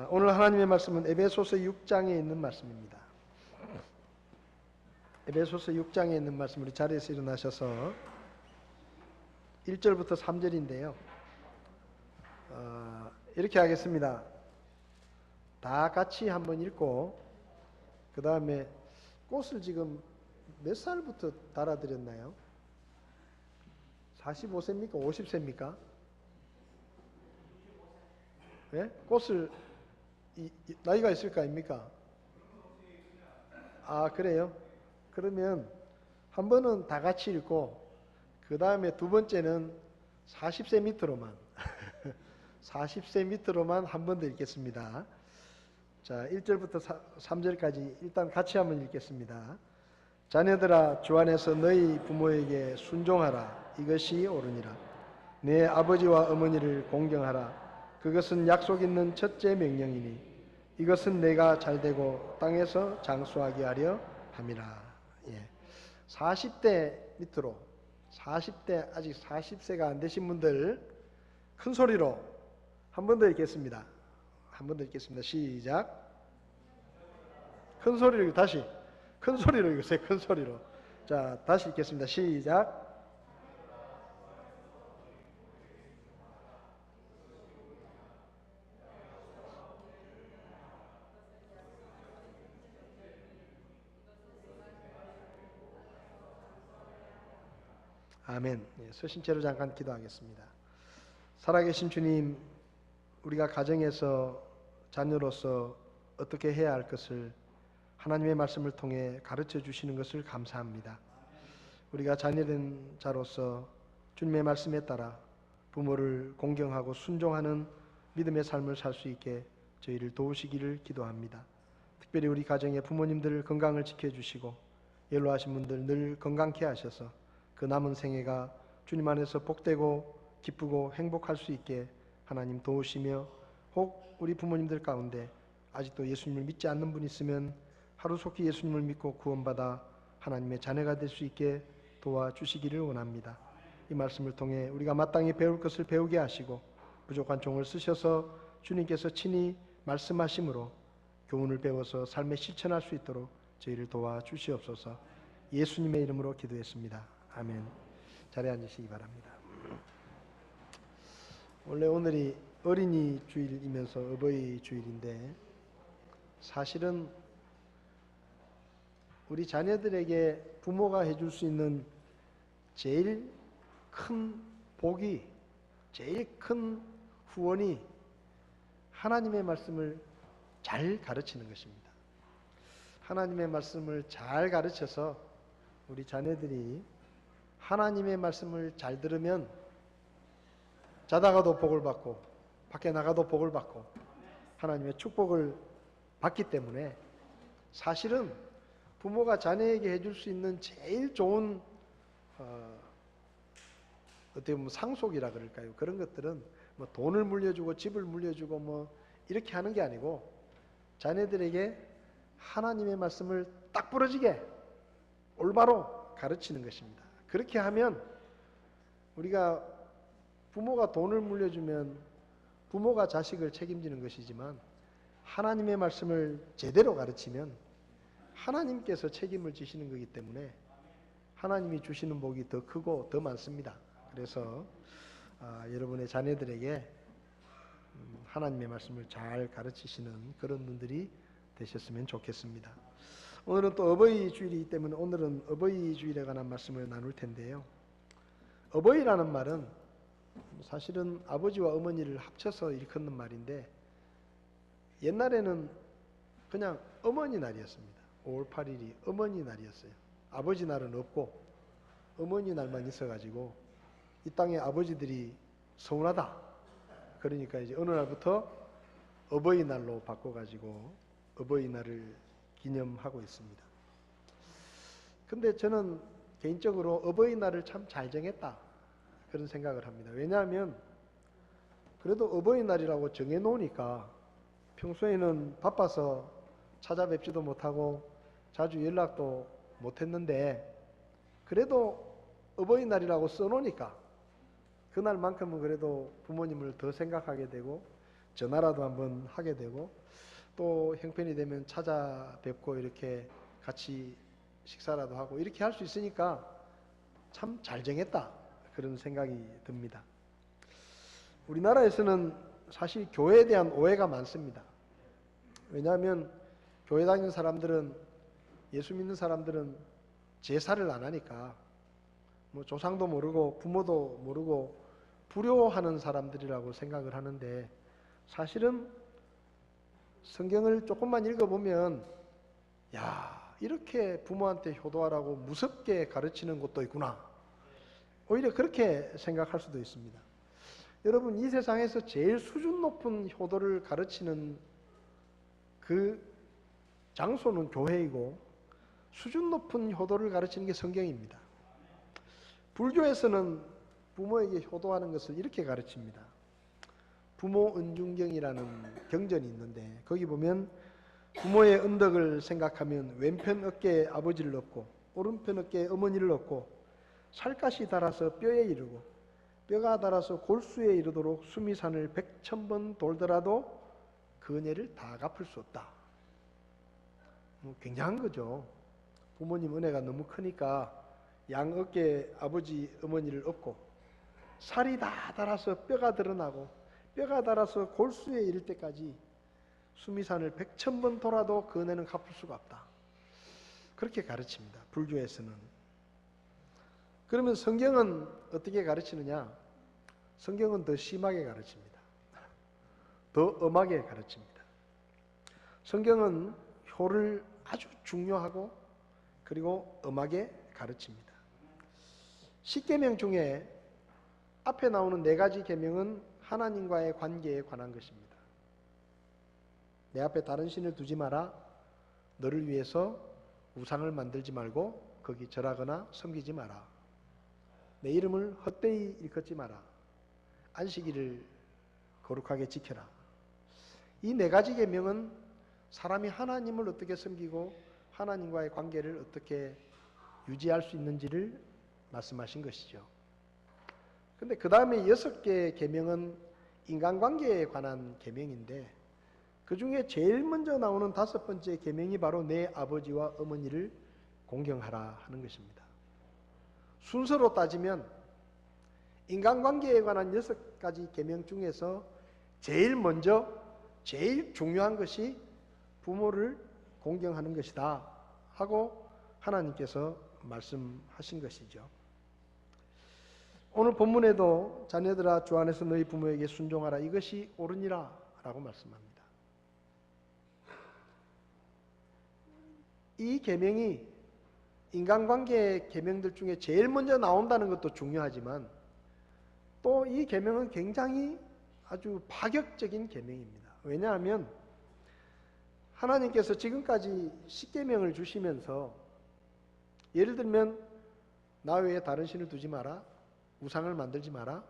오늘 하나님의 말씀은 에베소서 6장에 있는 말씀입니다. 에베소서 6장에 있는 말씀, 우리 자리에서 일어나셔서 1절부터 3절인데요. 이렇게 하겠습니다. 다 같이 한번 읽고 그 다음에 꽃을 지금 몇 살부터 달아드렸나요? 45세입니까? 50세입니까? 네? 꽃을 나이가 있을 거 아닙니까? 그래요? 그러면 한 번은 다 같이 읽고 그 다음에 두 번째는 40세 밑으로만 40세 밑으로만 한 번 더 읽겠습니다. 자, 1절부터 3절까지 일단 같이 한번 읽겠습니다. 자녀들아, 주 안에서 너희 부모에게 순종하라. 이것이 옳으니라. 내 아버지와 어머니를 공경하라. 그것은 약속 있는 첫째 명령이니 이것은 내가 잘되고 땅에서 장수하게 하려 함이라. 40대 밑으로 40대 아직 40세가 안 되신 분들 큰 소리로 한 번 더 읽겠습니다. 한 번 더 읽겠습니다. 시작. 큰 소리로 다시 큰 소리로 읽으세요. 큰 소리로. 자, 다시 읽겠습니다. 시작. 아멘. 서신 채로 잠깐 기도하겠습니다. 살아계신 주님, 우리가 가정에서 자녀로서 어떻게 해야 할 것을 하나님의 말씀을 통해 가르쳐 주시는 것을 감사합니다. 우리가 자녀된 자로서 주님의 말씀에 따라 부모를 공경하고 순종하는 믿음의 삶을 살 수 있게 저희를 도우시기를 기도합니다. 특별히 우리 가정의 부모님들 건강을 지켜주시고 연로하신 분들 늘 건강케 하셔서 그 남은 생애가 주님 안에서 복되고 기쁘고 행복할 수 있게 하나님 도우시며, 혹 우리 부모님들 가운데 아직도 예수님을 믿지 않는 분이 있으면 하루속히 예수님을 믿고 구원받아 하나님의 자녀가 될 수 있게 도와주시기를 원합니다. 이 말씀을 통해 우리가 마땅히 배울 것을 배우게 하시고 부족한 종을 쓰셔서 주님께서 친히 말씀하심으로 교훈을 배워서 삶에 실천할 수 있도록 저희를 도와주시옵소서. 예수님의 이름으로 기도했습니다. 아멘. 자리에 앉으시기 바랍니다. 원래 오늘이 어린이 주일이면서 어버이 주일인데, 사실은 우리 자녀들에게 부모가 해줄 수 있는 제일 큰 복이, 제일 큰 후원이 하나님의 말씀을 잘 가르치는 것입니다. 하나님의 말씀을 잘 가르쳐서 우리 자녀들이 하나님의 말씀을 잘 들으면 자다가도 복을 받고 밖에 나가도 복을 받고 하나님의 축복을 받기 때문에, 사실은 부모가 자녀에게 해줄 수 있는 제일 좋은 어떻게 보면 상속이라 그럴까요? 그런 것들은 뭐 돈을 물려주고 집을 물려주고 뭐 이렇게 하는 게 아니고, 자녀들에게 하나님의 말씀을 딱 부러지게 올바로 가르치는 것입니다. 그렇게 하면, 우리가 부모가 돈을 물려주면 부모가 자식을 책임지는 것이지만 하나님의 말씀을 제대로 가르치면 하나님께서 책임을 지시는 거기 때문에 하나님이 주시는 복이 더 크고 더 많습니다. 그래서 여러분의 자녀들에게 하나님의 말씀을 잘 가르치시는 그런 분들이 되셨으면 좋겠습니다. 오늘은 또 어버이 주일이기 때문에 오늘은 어버이 주일에 관한 말씀을 나눌 텐데요. 어버이라는 말은 사실은 아버지와 어머니를 합쳐서 일컫는 말인데, 옛날에는 그냥 어머니 날이었습니다. 5월 8일이 어머니 날이었어요. 아버지 날은 없고 어머니 날만 있어가지고 이 땅의 아버지들이 서운하다. 그러니까 이제 어느 날부터 어버이날로 바꿔가지고 어버이날을 기념하고 있습니다. 근데 저는 개인적으로 어버이날을 참 잘 정했다, 그런 생각을 합니다. 왜냐하면 그래도 어버이날이라고 정해놓으니까 평소에는 바빠서 찾아뵙지도 못하고 자주 연락도 못했는데, 그래도 어버이날이라고 써놓으니까 그날만큼은 그래도 부모님을 더 생각하게 되고 전화라도 한번 하게 되고 또 형편이 되면 찾아뵙고 이렇게 같이 식사라도 하고 이렇게 할 수 있으니까 참 잘 정했다 그런 생각이 듭니다. 우리나라에서는 사실 교회에 대한 오해가 많습니다. 왜냐하면 교회 다니는 사람들은, 예수 믿는 사람들은 제사를 안 하니까 뭐 조상도 모르고 부모도 모르고 불효하는 사람들이라고 생각을 하는데, 사실은 성경을 조금만 읽어보면 야, 이렇게 부모한테 효도하라고 무섭게 가르치는 곳도 있구나, 오히려 그렇게 생각할 수도 있습니다. 여러분, 이 세상에서 제일 수준 높은 효도를 가르치는 그 장소는 교회이고 수준 높은 효도를 가르치는 게 성경입니다. 불교에서는 부모에게 효도하는 것을 이렇게 가르칩니다. 부모 은중경이라는 경전이 있는데 거기 보면 부모의 은덕을 생각하면 왼편 어깨에 아버지를 얻고 오른편 어깨에 어머니를 얻고 살갗이 닳아서 뼈에 이르고 뼈가 닳아서 골수에 이르도록 수미산을 100,000번 돌더라도 그 은혜를 다 갚을 수 없다. 굉장한 거죠. 부모님 은혜가 너무 크니까 양 어깨에 아버지 어머니를 얻고 살이 다 닳아서 뼈가 드러나고 뼈가 닳아서 골수에 이를 때까지 수미산을 100,000번 돌아도 그 은혜는 갚을 수가 없다. 그렇게 가르칩니다. 불교에서는. 그러면 성경은 어떻게 가르치느냐? 성경은 더 심하게 가르칩니다. 더 엄하게 가르칩니다. 성경은 효를 아주 중요하고 그리고 엄하게 가르칩니다. 10계명 중에 앞에 나오는 4가지 계명은 하나님과의 관계에 관한 것입니다. 내 앞에 다른 신을 두지 마라. 너를 위해서 우상을 만들지 말고 거기 절하거나 섬기지 마라. 내 이름을 헛되이 일컫지 마라. 안식일을 거룩하게 지켜라. 이 4가지 계명은 사람이 하나님을 어떻게 섬기고 하나님과의 관계를 어떻게 유지할 수 있는지를 말씀하신 것이죠. 근데 그 다음에 6개의 계명은 인간관계에 관한 계명인데 그 중에 제일 먼저 나오는 5번째 계명이 바로 내 아버지와 어머니를 공경하라 하는 것입니다. 순서로 따지면 인간관계에 관한 6가지 계명 중에서 제일 먼저 제일 중요한 것이 부모를 공경하는 것이다 하고 하나님께서 말씀하신 것이죠. 오늘 본문에도 자녀들아 주 안에서 너희 부모에게 순종하라 이것이 옳으니라 라고 말씀합니다. 이 계명이 인간관계의 계명들 중에 제일 먼저 나온다는 것도 중요하지만 또 이 계명은 굉장히 아주 파격적인 계명입니다. 왜냐하면 하나님께서 지금까지 10계명을 주시면서 예를 들면 나 외에 다른 신을 두지 마라, 우상을 만들지 마라,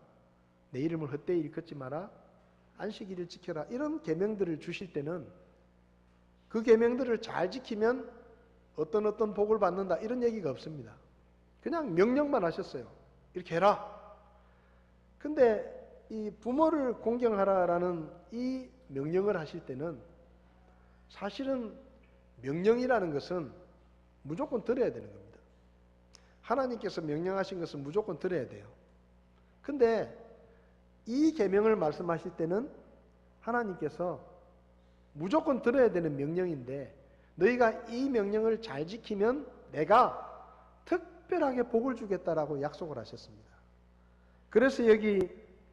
내 이름을 헛되이 일컫지 마라, 안식일을 지켜라 이런 계명들을 주실 때는 그 계명들을 잘 지키면 어떤 복을 받는다 이런 얘기가 없습니다. 그냥 명령만 하셨어요. 이렇게 해라. 근데 이 부모를 공경하라라는 이 명령을 하실 때는 사실은 명령이라는 것은 무조건 들어야 되는 겁니다. 하나님께서 명령하신 것은 무조건 들어야 돼요. 근데 이 계명을 말씀하실 때는 하나님께서 무조건 들어야 되는 명령인데 너희가 이 명령을 잘 지키면 내가 특별하게 복을 주겠다라고 약속을 하셨습니다. 그래서 여기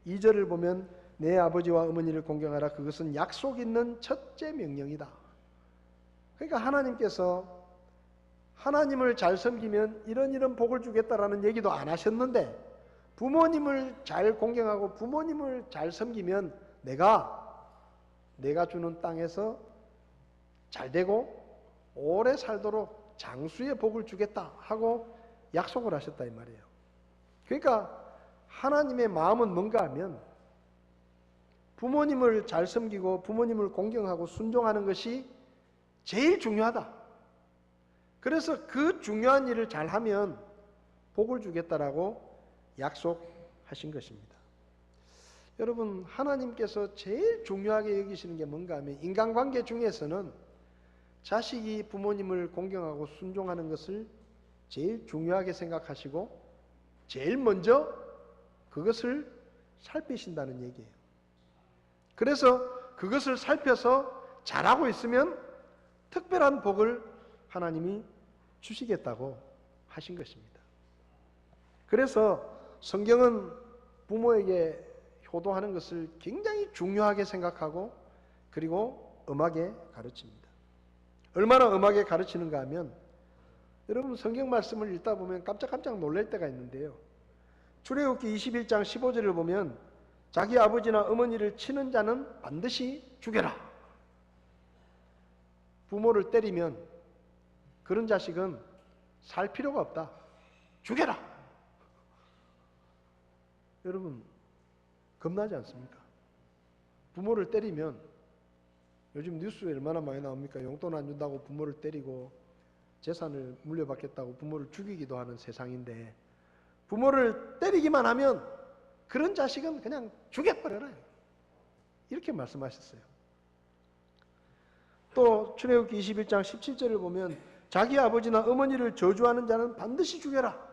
2절을 보면 내 아버지와 어머니를 공경하라 그것은 약속 있는 첫째 명령이다. 그러니까 하나님께서 하나님을 잘 섬기면 이런 복을 주겠다라는 얘기도 안 하셨는데 부모님을 잘 공경하고 부모님을 잘 섬기면 내가 주는 땅에서 잘 되고 오래 살도록 장수의 복을 주겠다 하고 약속을 하셨다 이 말이에요. 그러니까 하나님의 마음은 뭔가 하면 부모님을 잘 섬기고 부모님을 공경하고 순종하는 것이 제일 중요하다. 그래서 그 중요한 일을 잘하면 복을 주겠다라고 약속하신 것입니다. 여러분, 하나님께서 제일 중요하게 여기시는 게 뭔가 하면 인간관계 중에서는 자식이 부모님을 공경하고 순종하는 것을 제일 중요하게 생각하시고 제일 먼저 그것을 살피신다는 얘기예요. 그래서 그것을 살펴서 잘하고 있으면 특별한 복을 하나님이 주시겠다고 하신 것입니다. 그래서 성경은 부모에게 효도하는 것을 굉장히 중요하게 생각하고 그리고 엄하게 가르칩니다. 얼마나 엄하게 가르치는가 하면 여러분 성경 말씀을 읽다 보면 깜짝깜짝 놀랄 때가 있는데요. 출애굽기 21장 15절을 보면 자기 아버지나 어머니를 치는 자는 반드시 죽여라. 부모를 때리면 그런 자식은 살 필요가 없다. 죽여라. 여러분 겁나지 않습니까? 부모를 때리면 요즘 뉴스에 얼마나 많이 나옵니까? 용돈 안 준다고 부모를 때리고 재산을 물려받겠다고 부모를 죽이기도 하는 세상인데 부모를 때리기만 하면 그런 자식은 그냥 죽여버려라. 이렇게 말씀하셨어요. 또 출애굽기 21장 17절을 보면 자기 아버지나 어머니를 저주하는 자는 반드시 죽여라.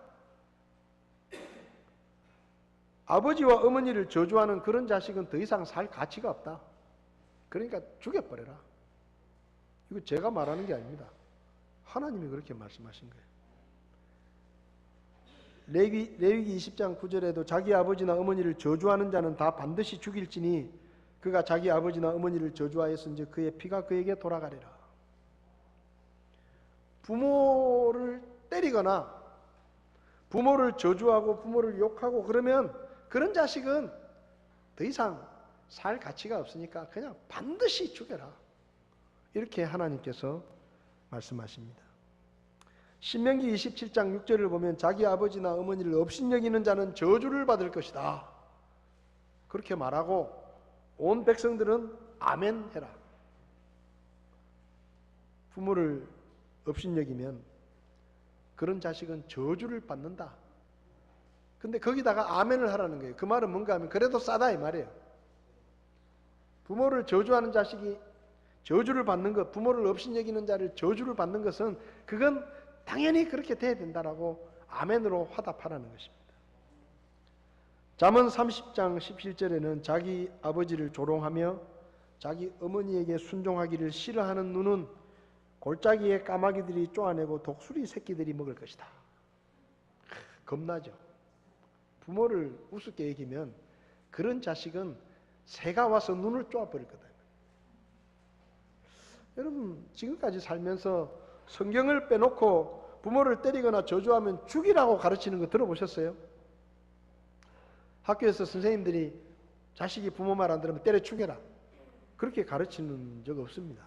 아버지와 어머니를 저주하는 그런 자식은 더 이상 살 가치가 없다. 그러니까 죽여버려라. 이거 제가 말하는 게 아닙니다. 하나님이 그렇게 말씀하신 거예요. 레위기 20장 9절에도 자기 아버지나 어머니를 저주하는 자는 다 반드시 죽일지니 그가 자기 아버지나 어머니를 저주하였은즉 그의 피가 그에게 돌아가리라. 부모를 때리거나 부모를 저주하고 부모를 욕하고 그러면 그런 자식은 더 이상 살 가치가 없으니까 그냥 반드시 죽여라. 이렇게 하나님께서 말씀하십니다. 신명기 27장 6절을 보면 자기 아버지나 어머니를 업신여기는 자는 저주를 받을 것이다. 그렇게 말하고 온 백성들은 아멘 해라. 부모를 업신여기면 그런 자식은 저주를 받는다. 근데 거기다가 아멘을 하라는 거예요. 그 말은 뭔가 하면 그래도 싸다 이 말이에요. 부모를 저주하는 자식이 저주를 받는 것, 부모를 업신여기는 자를 저주를 받는 것은 그건 당연히 그렇게 돼야 된다라고 아멘으로 화답하라는 것입니다. 잠언 30장 17절에는 자기 아버지를 조롱하며 자기 어머니에게 순종하기를 싫어하는 눈은 골짜기에 까마귀들이 쪼아내고 독수리 새끼들이 먹을 것이다. 겁나죠. 부모를 우습게 여기면 그런 자식은 새가 와서 눈을 쪼아버릴 거다. 여러분 지금까지 살면서 성경을 빼놓고 부모를 때리거나 저주하면 죽이라고 가르치는 거 들어보셨어요? 학교에서 선생님들이 자식이 부모 말 안 들으면 때려 죽여라. 그렇게 가르치는 적 없습니다.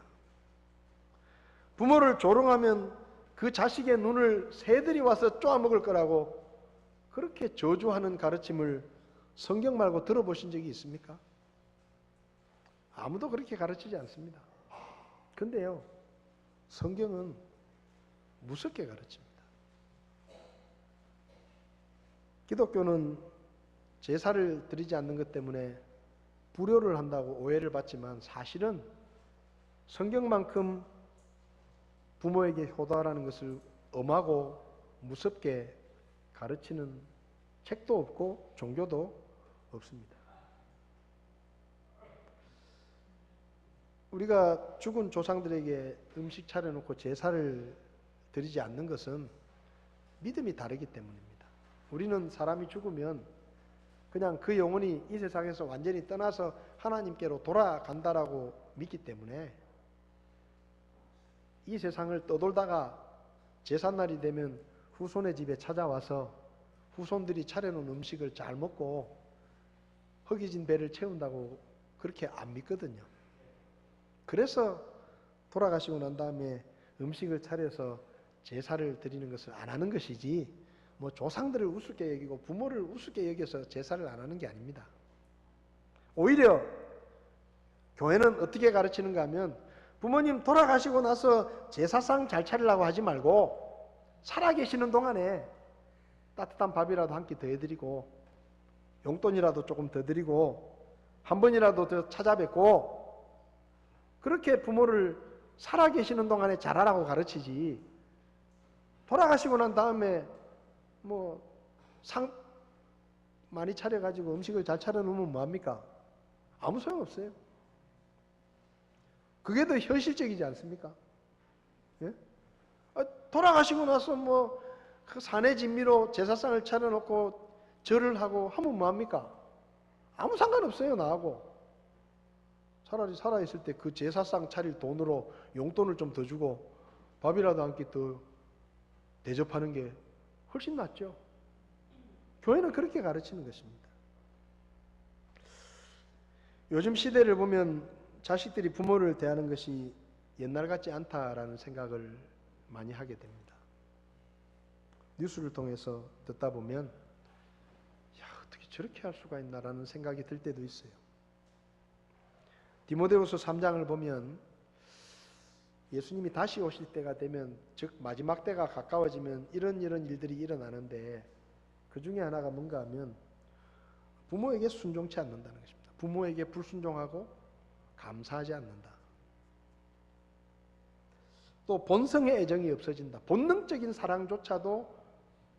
부모를 조롱하면 그 자식의 눈을 새들이 와서 쪼아먹을 거라고 그렇게 저주하는 가르침을 성경 말고 들어보신 적이 있습니까? 아무도 그렇게 가르치지 않습니다. 근데요, 성경은 무섭게 가르칩니다. 기독교는 제사를 드리지 않는 것 때문에 불효를 한다고 오해를 받지만 사실은 성경만큼 부모에게 효도하라는 것을 엄하고 무섭게 가르치는 책도 없고 종교도 없습니다. 우리가 죽은 조상들에게 음식 차려놓고 제사를 드리지 않는 것은 믿음이 다르기 때문입니다. 우리는 사람이 죽으면 그냥 그 영혼이 이 세상에서 완전히 떠나서 하나님께로 돌아간다라고 믿기 때문에 이 세상을 떠돌다가 제삿날이 되면 후손의 집에 찾아와서 후손들이 차려놓은 음식을 잘 먹고 허기진 배를 채운다고 그렇게 안 믿거든요. 그래서 돌아가시고 난 다음에 음식을 차려서 제사를 드리는 것을 안 하는 것이지 뭐 조상들을 우습게 여기고 부모를 우습게 여겨서 제사를 안 하는 게 아닙니다. 오히려 교회는 어떻게 가르치는가 하면 부모님 돌아가시고 나서 제사상 잘 차리려고 하지 말고 살아계시는 동안에 따뜻한 밥이라도 한 끼 더 해드리고 용돈이라도 조금 더 드리고 한 번이라도 더 찾아뵙고 그렇게 부모를 살아계시는 동안에 잘하라고 가르치지, 돌아가시고 난 다음에 뭐 상 많이 차려가지고 음식을 잘 차려놓으면 뭐합니까? 아무 소용없어요. 그게 더 현실적이지 않습니까? 예? 돌아가시고 나서 뭐 그 산의 진미로 제사상을 차려놓고 절을 하고 하면 뭐합니까? 아무 상관없어요, 나하고. 차라리 살아있을 때 그 제사상 차릴 돈으로 용돈을 좀 더 주고 밥이라도 한 끼 더 대접하는 게 훨씬 낫죠. 교회는 그렇게 가르치는 것입니다. 요즘 시대를 보면 자식들이 부모를 대하는 것이 옛날 같지 않다라는 생각을 많이 하게 됩니다. 뉴스를 통해서 듣다 보면 야, 어떻게 저렇게 할 수가 있나라는 생각이 들 때도 있어요. 디모데후서 3장을 보면 예수님이 다시 오실 때가 되면, 즉 마지막 때가 가까워지면 이런 일들이 일어나는데, 그 중에 하나가 뭔가 하면 부모에게 순종치 않는다는 것입니다. 부모에게 불순종하고 감사하지 않는다. 또 본성의 애정이 없어진다. 본능적인 사랑조차도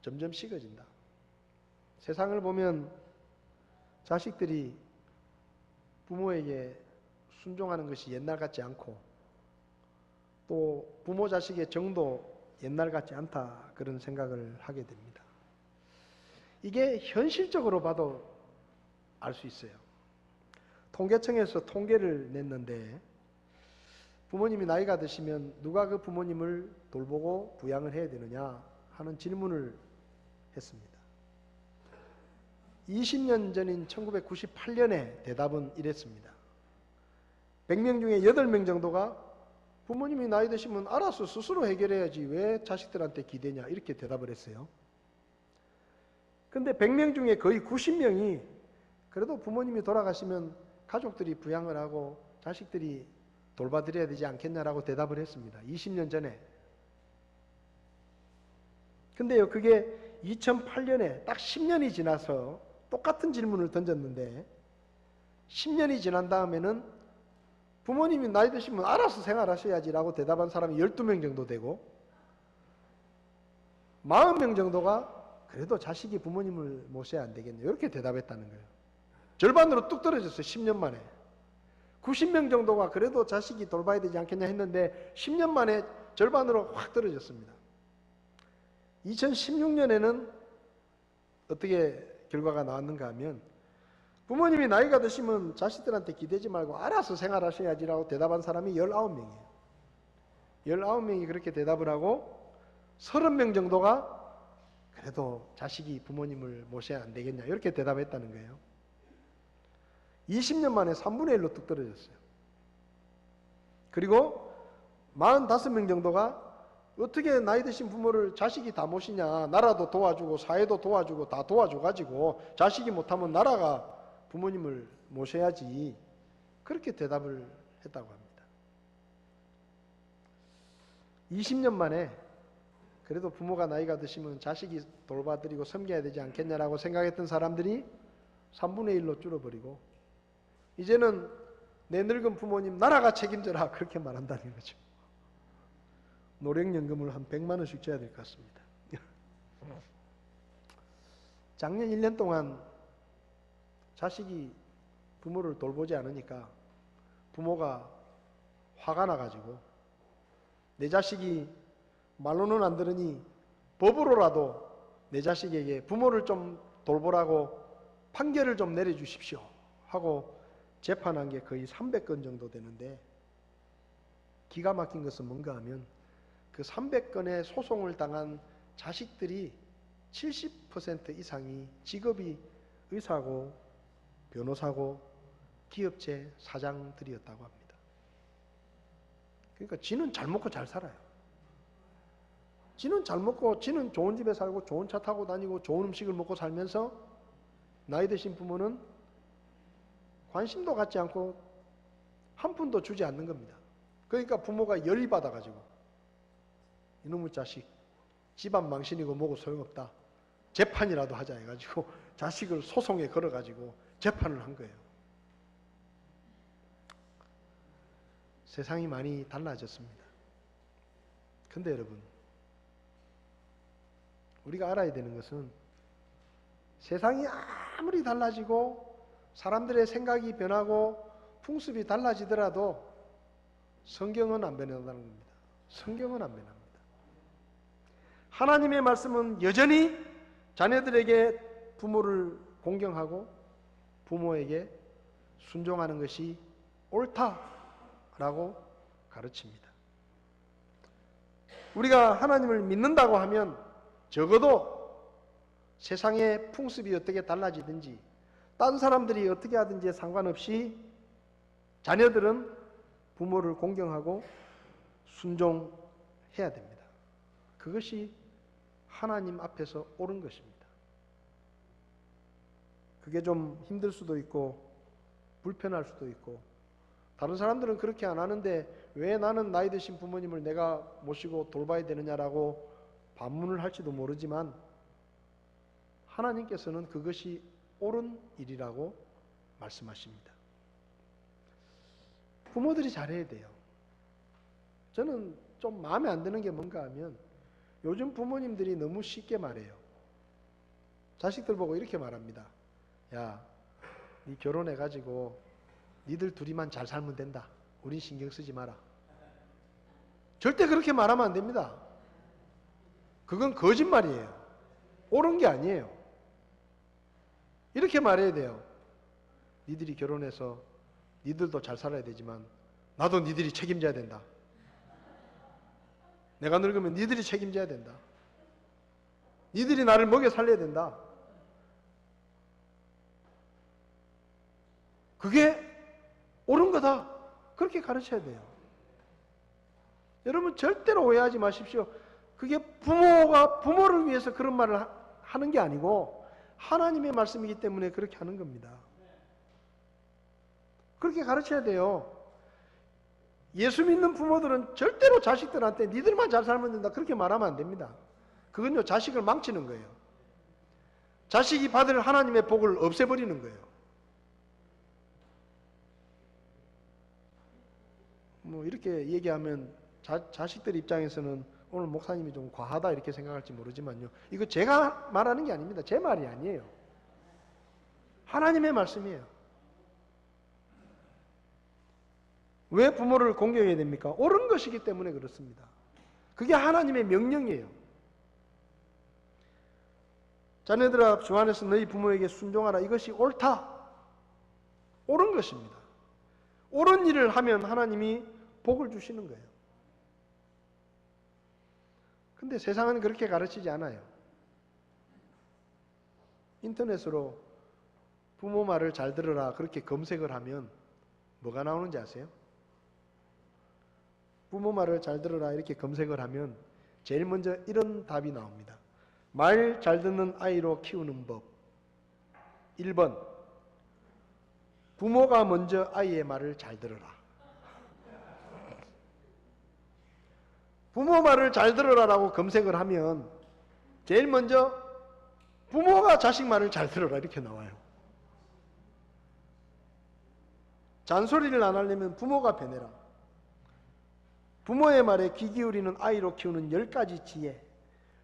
점점 식어진다. 세상을 보면 자식들이 부모에게 순종하는 것이 옛날 같지 않고, 또 부모 자식의 정도 옛날 같지 않다, 그런 생각을 하게 됩니다. 이게 현실적으로 봐도 알 수 있어요. 통계청에서 통계를 냈는데, 부모님이 나이가 드시면 누가 그 부모님을 돌보고 부양을 해야 되느냐 하는 질문을 했습니다. 20년 전인 1998년에 대답은 이랬습니다. 100명 중에 8명 정도가 부모님이 나이 드시면 알아서 스스로 해결해야지 왜 자식들한테 기대냐, 이렇게 대답을 했어요. 근데 100명 중에 거의 90명이 그래도 부모님이 돌아가시면 가족들이 부양을 하고 자식들이 돌봐드려야 되지 않겠냐라고 대답을 했습니다. 20년 전에. 근데요, 그게 2008년에 딱 10년이 지나서 똑같은 질문을 던졌는데, 10년이 지난 다음에는 부모님이 나이 드시면 알아서 생활하셔야지라고 대답한 사람이 12명 정도 되고, 40명 정도가 그래도 자식이 부모님을 모셔야 안 되겠네요, 이렇게 대답했다는 거예요. 절반으로 뚝 떨어졌어요, 10년 만에. 90명 정도가 그래도 자식이 돌봐야 되지 않겠냐 했는데 10년 만에 절반으로 확 떨어졌습니다. 2016년에는 어떻게 결과가 나왔는가 하면, 부모님이 나이가 드시면 자식들한테 기대지 말고 알아서 생활하셔야지라고 대답한 사람이 19명이에요. 19명이 그렇게 대답을 하고 30명 정도가 그래도 자식이 부모님을 모셔야 안 되겠냐, 이렇게 대답했다는 거예요. 20년 만에 3분의 1로 뚝 떨어졌어요. 그리고 45명 정도가 어떻게 나이 드신 부모를 자식이 다 모시냐, 나라도 도와주고 사회도 도와주고 다 도와줘가지고 자식이 못하면 나라가 부모님을 모셔야지, 그렇게 대답을 했다고 합니다. 20년 만에 그래도 부모가 나이가 드시면 자식이 돌봐드리고 섬겨야 되지 않겠냐라고 생각했던 사람들이 3분의 1로 줄어버리고, 이제는 내 늙은 부모님 나라가 책임져라, 그렇게 말한다는 거죠. 노령연금을 한 100만 원씩 줘야 될 것 같습니다. 작년 1년 동안 자식이 부모를 돌보지 않으니까 부모가 화가 나가지고, 내 자식이 말로는 안 들으니 법으로라도 내 자식에게 부모를 좀 돌보라고 판결을 좀 내려주십시오 하고 재판한 게 거의 300건 정도 되는데, 기가 막힌 것은 뭔가 하면 그 300건의 소송을 당한 자식들이 70% 이상이 직업이 의사고 변호사고 기업체 사장들이었다고 합니다. 그러니까 지는 잘 먹고 잘 살아요. 지는 잘 먹고, 지는 좋은 집에 살고 좋은 차 타고 다니고 좋은 음식을 먹고 살면서 나이 드신 부모는 관심도 갖지 않고 한 푼도 주지 않는 겁니다. 그러니까 부모가 열이 받아가지고 이놈의 자식 집안 망신이고 뭐고 소용없다, 재판이라도 하자 해가지고 자식을 소송에 걸어가지고 재판을 한 거예요. 세상이 많이 달라졌습니다. 근데 여러분, 우리가 알아야 되는 것은 세상이 아무리 달라지고 사람들의 생각이 변하고 풍습이 달라지더라도 성경은 안 변한다는 겁니다. 성경은 안 변합니다. 하나님의 말씀은 여전히 자녀들에게 부모를 공경하고 부모에게 순종하는 것이 옳다라고 가르칩니다. 우리가 하나님을 믿는다고 하면 적어도 세상의 풍습이 어떻게 달라지든지 딴 사람들이 어떻게 하든지 상관없이 자녀들은 부모를 공경하고 순종해야 됩니다. 그것이 하나님 앞에서 옳은 것입니다. 그게 좀 힘들 수도 있고 불편할 수도 있고 다른 사람들은 그렇게 안 하는데 왜 나는 나이 드신 부모님을 내가 모시고 돌봐야 되느냐라고 반문을 할지도 모르지만 하나님께서는 그것이 옳은 일이라고 말씀하십니다. 부모들이 잘해야 돼요. 저는 좀 마음에 안 드는 게 뭔가 하면 요즘 부모님들이 너무 쉽게 말해요. 자식들 보고 이렇게 말합니다. 야, 니 결혼해가지고 니들 둘이만 잘 살면 된다. 우린 신경 쓰지 마라. 절대 그렇게 말하면 안 됩니다. 그건 거짓말이에요. 옳은 게 아니에요. 이렇게 말해야 돼요. 니들이 결혼해서 니들도 잘 살아야 되지만 나도 니들이 책임져야 된다. 내가 늙으면 니들이 책임져야 된다. 니들이 나를 먹여 살려야 된다. 그게 옳은 거다. 그렇게 가르쳐야 돼요. 여러분 절대로 오해하지 마십시오. 그게 부모가 부모를 위해서 그런 말을 하는 게 아니고 하나님의 말씀이기 때문에 그렇게 하는 겁니다. 그렇게 가르쳐야 돼요. 예수 믿는 부모들은 절대로 자식들한테 니들만 잘 살면 된다 그렇게 말하면 안 됩니다. 그건요 자식을 망치는 거예요. 자식이 받을 하나님의 복을 없애버리는 거예요. 뭐 이렇게 얘기하면 자식들 입장에서는 오늘 목사님이 좀 과하다 이렇게 생각할지 모르지만요. 이거 제가 말하는 게 아닙니다. 제 말이 아니에요. 하나님의 말씀이에요. 왜 부모를 공경해야 됩니까? 옳은 것이기 때문에 그렇습니다. 그게 하나님의 명령이에요. 자녀들아 주 안에서 너희 부모에게 순종하라. 이것이 옳다. 옳은 것입니다. 옳은 일을 하면 하나님이 복을 주시는 거예요. 근데 세상은 그렇게 가르치지 않아요. 인터넷으로 부모 말을 잘 들으라 그렇게 검색을 하면 뭐가 나오는지 아세요? 부모 말을 잘 들으라 이렇게 검색을 하면 제일 먼저 이런 답이 나옵니다. 말 잘 듣는 아이로 키우는 법. 1번 부모가 먼저 아이의 말을 잘 들으라. 부모 말을 잘 들으라라고 검색을 하면 제일 먼저 부모가 자식 말을 잘 들으라 이렇게 나와요. 잔소리를 안 하려면 부모가 변해라. 부모의 말에 귀 기울이는 아이로 키우는 10가지 지혜.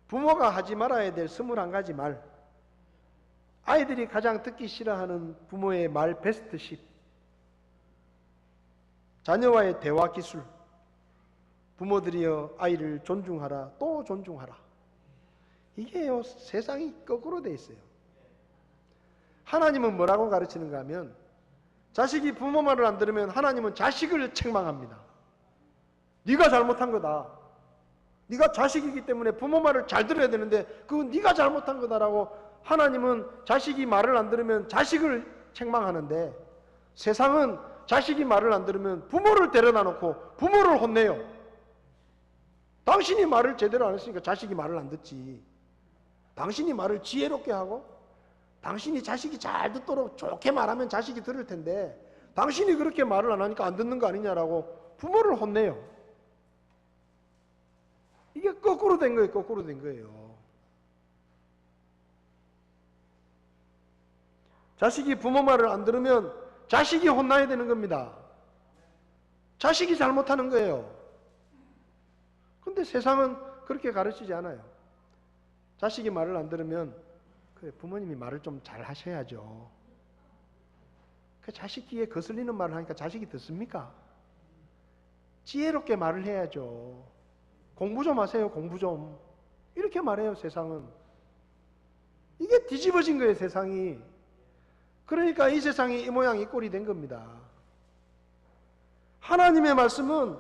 부모가 하지 말아야 될 21가지 말. 아이들이 가장 듣기 싫어하는 부모의 말 베스트 10. 자녀와의 대화 기술. 부모들이여 아이를 존중하라. 또 존중하라. 이게요 세상이 거꾸로 돼 있어요. 하나님은 뭐라고 가르치는가 하면 자식이 부모 말을 안 들으면 하나님은 자식을 책망합니다. 네가 잘못한 거다. 네가 자식이기 때문에 부모 말을 잘 들어야 되는데 그건 네가 잘못한 거다라고 하나님은 자식이 말을 안 들으면 자식을 책망하는데 세상은 자식이 말을 안 들으면 부모를 데려다 놓고 부모를 혼내요. 당신이 말을 제대로 안 했으니까 자식이 말을 안 듣지. 당신이 말을 지혜롭게 하고 당신이 자식이 잘 듣도록 좋게 말하면 자식이 들을 텐데 당신이 그렇게 말을 안 하니까 안 듣는 거 아니냐라고 부모를 혼내요. 이게 거꾸로 된 거예요. 거꾸로 된 거예요. 자식이 부모 말을 안 들으면 자식이 혼나야 되는 겁니다. 자식이 잘못하는 거예요. 근데 세상은 그렇게 가르치지 않아요. 자식이 말을 안 들으면 그래, 부모님이 말을 좀 잘 하셔야죠. 그 자식 귀에 거슬리는 말을 하니까 자식이 듣습니까? 지혜롭게 말을 해야죠. 공부 좀 하세요, 공부 좀. 이렇게 말해요, 세상은. 이게 뒤집어진 거예요, 세상이. 그러니까 이 세상이 이 모양 이 꼴이 된 겁니다. 하나님의 말씀은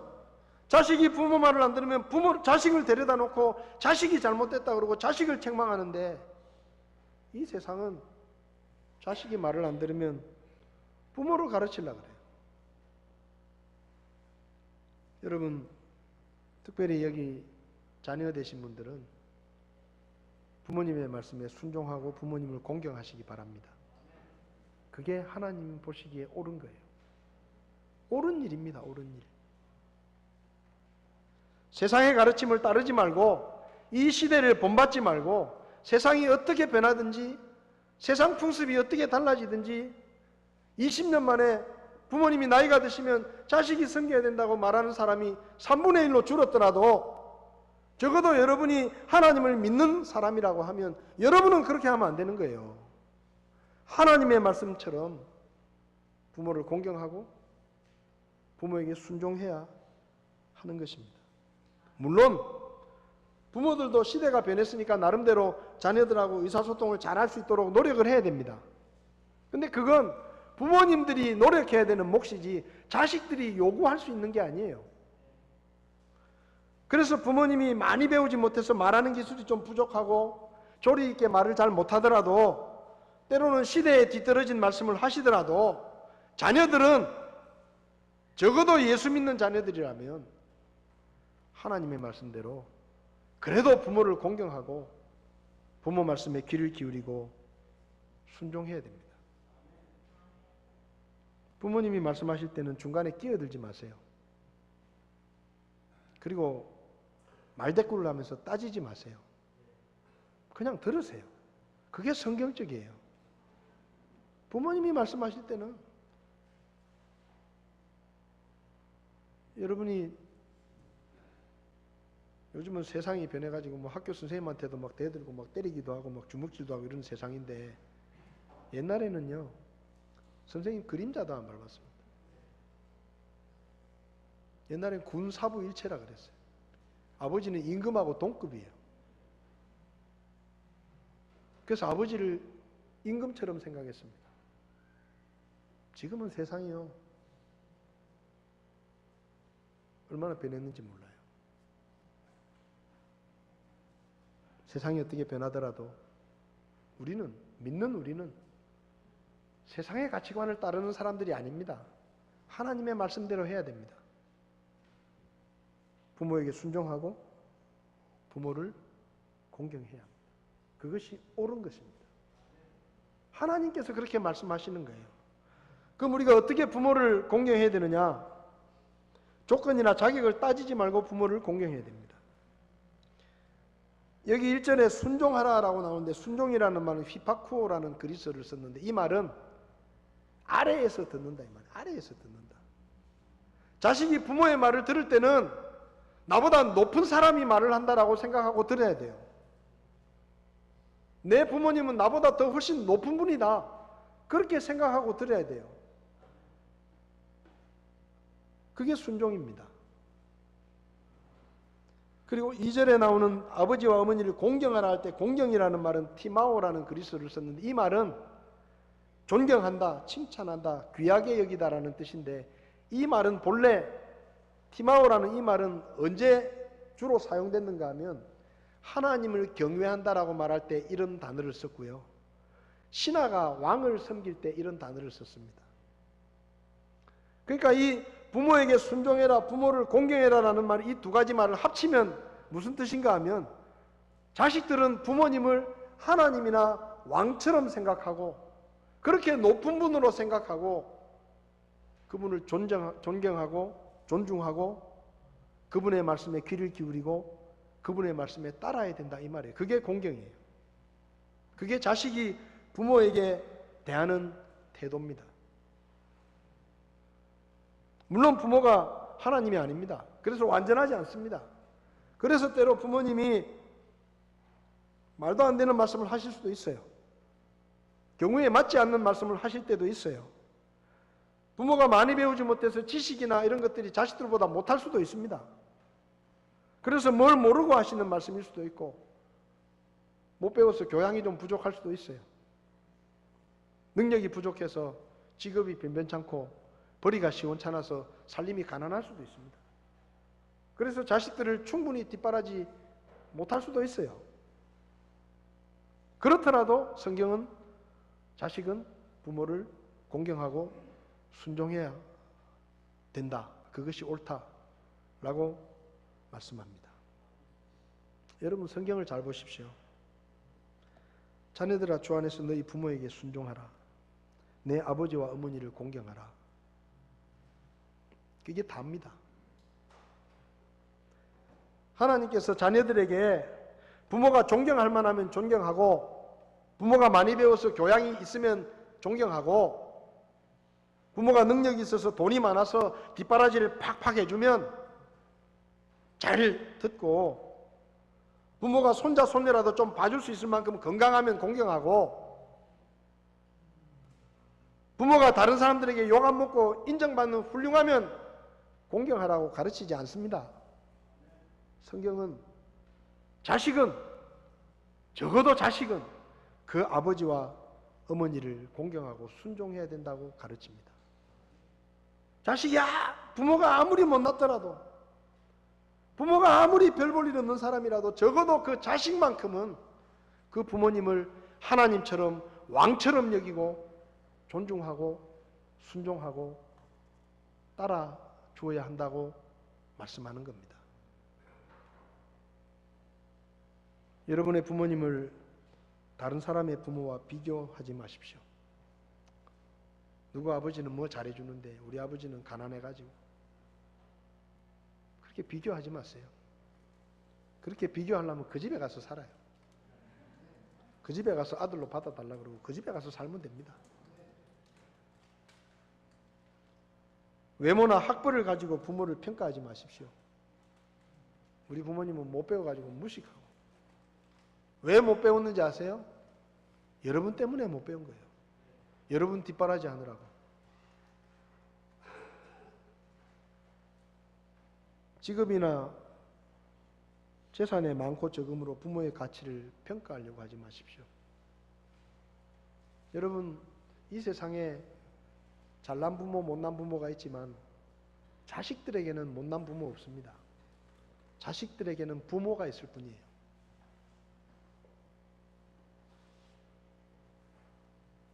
자식이 부모 말을 안 들으면 자식을 데려다 놓고 자식이 잘못됐다 그러고 자식을 책망하는데, 이 세상은 자식이 말을 안 들으면 부모를 가르치려고 그래요. 여러분, 특별히 여기 자녀 되신 분들은 부모님의 말씀에 순종하고 부모님을 공경하시기 바랍니다. 그게 하나님 보시기에 옳은 거예요. 옳은 일입니다. 옳은 일. 세상의 가르침을 따르지 말고 이 시대를 본받지 말고 세상이 어떻게 변하든지 세상 풍습이 어떻게 달라지든지 20년 만에 부모님이 나이가 드시면 자식이 섬겨야 된다고 말하는 사람이 3분의 1로 줄었더라도 적어도 여러분이 하나님을 믿는 사람이라고 하면 여러분은 그렇게 하면 안 되는 거예요. 하나님의 말씀처럼 부모를 공경하고 부모에게 순종해야 하는 것입니다. 물론 부모들도 시대가 변했으니까 나름대로 자녀들하고 의사소통을 잘할 수 있도록 노력을 해야 됩니다. 근데 그건 부모님들이 노력해야 되는 몫이지 자식들이 요구할 수 있는 게 아니에요. 그래서 부모님이 많이 배우지 못해서 말하는 기술이 좀 부족하고 조리 있게 말을 잘 못하더라도 때로는 시대에 뒤떨어진 말씀을 하시더라도 자녀들은 적어도 예수 믿는 자녀들이라면 하나님의 말씀대로 그래도 부모를 공경하고 부모 말씀에 귀를 기울이고 순종해야 됩니다. 부모님이 말씀하실 때는 중간에 끼어들지 마세요. 그리고 말대꾸를 하면서 따지지 마세요. 그냥 들으세요. 그게 성경적이에요. 부모님이 말씀하실 때는 여러분이 요즘은 세상이 변해가지고 뭐 학교 선생님한테도 막 대들고 막 때리기도 하고 막 주먹질도 하고 이런 세상인데 옛날에는요 선생님 그림자도 안 밟았습니다. 옛날엔 군사부일체라 그랬어요. 아버지는 임금하고 동급이에요. 그래서 아버지를 임금처럼 생각했습니다. 지금은 세상이요 얼마나 변했는지 몰라요. 세상이 어떻게 변하더라도 믿는 우리는 세상의 가치관을 따르는 사람들이 아닙니다. 하나님의 말씀대로 해야 됩니다. 부모에게 순종하고 부모를 공경해야 합니다. 그것이 옳은 것입니다. 하나님께서 그렇게 말씀하시는 거예요. 그럼 우리가 어떻게 부모를 공경해야 되느냐? 조건이나 자격을 따지지 말고 부모를 공경해야 됩니다. 여기 1절에 순종하라라고 나오는데 순종이라는 말은 휘파쿠오라는 그리스어를 썼는데 이 말은 아래에서 듣는다 이 말이에요. 아래에서 듣는다. 자식이 부모의 말을 들을 때는 나보다 높은 사람이 말을 한다라고 생각하고 들어야 돼요. 내 부모님은 나보다 더 훨씬 높은 분이다. 그렇게 생각하고 들어야 돼요. 그게 순종입니다. 그리고 2절에 나오는 아버지와 어머니를 공경하라 할 때 공경이라는 말은 티마오라는 그리스어를 썼는데 이 말은 존경한다, 칭찬한다, 귀하게 여기다라는 뜻인데 이 말은 본래 티마오라는 이 말은 언제 주로 사용됐는가 하면 하나님을 경외한다라고 말할 때 이런 단어를 썼고요. 신하가 왕을 섬길 때 이런 단어를 썼습니다. 그러니까 이 부모에게 순종해라, 부모를 공경해라라는 말, 이 두 가지 말을 합치면 무슨 뜻인가 하면 자식들은 부모님을 하나님이나 왕처럼 생각하고 그렇게 높은 분으로 생각하고 그분을 존경하고 존중하고 그분의 말씀에 귀를 기울이고 그분의 말씀에 따라야 된다 이 말이에요. 그게 공경이에요. 그게 자식이 부모에게 대하는 태도입니다. 물론 부모가 하나님이 아닙니다. 그래서 완전하지 않습니다. 그래서 때로 부모님이 말도 안 되는 말씀을 하실 수도 있어요. 경우에 맞지 않는 말씀을 하실 때도 있어요. 부모가 많이 배우지 못해서 지식이나 이런 것들이 자식들보다 못할 수도 있습니다. 그래서 뭘 모르고 하시는 말씀일 수도 있고, 못 배워서 교양이 좀 부족할 수도 있어요. 능력이 부족해서 직업이 변변찮고 벌이가 시원찮아서 살림이 가난할 수도 있습니다. 그래서 자식들을 충분히 뒷바라지 못할 수도 있어요. 그렇더라도 성경은 자식은 부모를 공경하고 순종해야 된다. 그것이 옳다라고 말씀합니다. 여러분 성경을 잘 보십시오. 자녀들아 주 안에서 너희 부모에게 순종하라. 내 아버지와 어머니를 공경하라. 그게 답니다. 하나님께서 자녀들에게 부모가 존경할 만하면 존경하고, 부모가 많이 배워서 교양이 있으면 존경하고, 부모가 능력이 있어서 돈이 많아서 뒷바라지를 팍팍 해주면 잘 듣고, 부모가 손자 손녀라도 좀 봐줄 수 있을 만큼 건강하면 공경하고, 부모가 다른 사람들에게 욕 안 먹고 인정받는 훌륭하면 공경하라고 가르치지 않습니다. 성경은 자식은, 적어도 자식은 그 아버지와 어머니를 공경하고 순종해야 된다고 가르칩니다. 자식이 부모가 아무리 못났더라도, 부모가 아무리 별 볼 일 없는 사람이라도 적어도 그 자식만큼은 그 부모님을 하나님처럼 왕처럼 여기고 존중하고 순종하고 따라 주어야 한다고 말씀하는 겁니다. 여러분의 부모님을 다른 사람의 부모와 비교하지 마십시오. 누구 아버지는 뭐 잘해주는데 우리 아버지는 가난해가지고, 그렇게 비교하지 마세요. 그렇게 비교하려면 그 집에 가서 살아요. 그 집에 가서 아들로 받아달라고 그러고 그 집에 가서 살면 됩니다. 외모나 학벌을 가지고 부모를 평가하지 마십시오. 우리 부모님은 못 배워가지고 무식하고. 왜 못 배웠는지 아세요? 여러분 때문에 못 배운 거예요. 여러분 뒷바라지 하느라고. 직업이나 재산의 많고 적음으로 부모의 가치를 평가하려고 하지 마십시오. 여러분, 이 세상에 잘난 부모, 못난 부모가 있지만 자식들에게는 못난 부모 없습니다. 자식들에게는 부모가 있을 뿐이에요.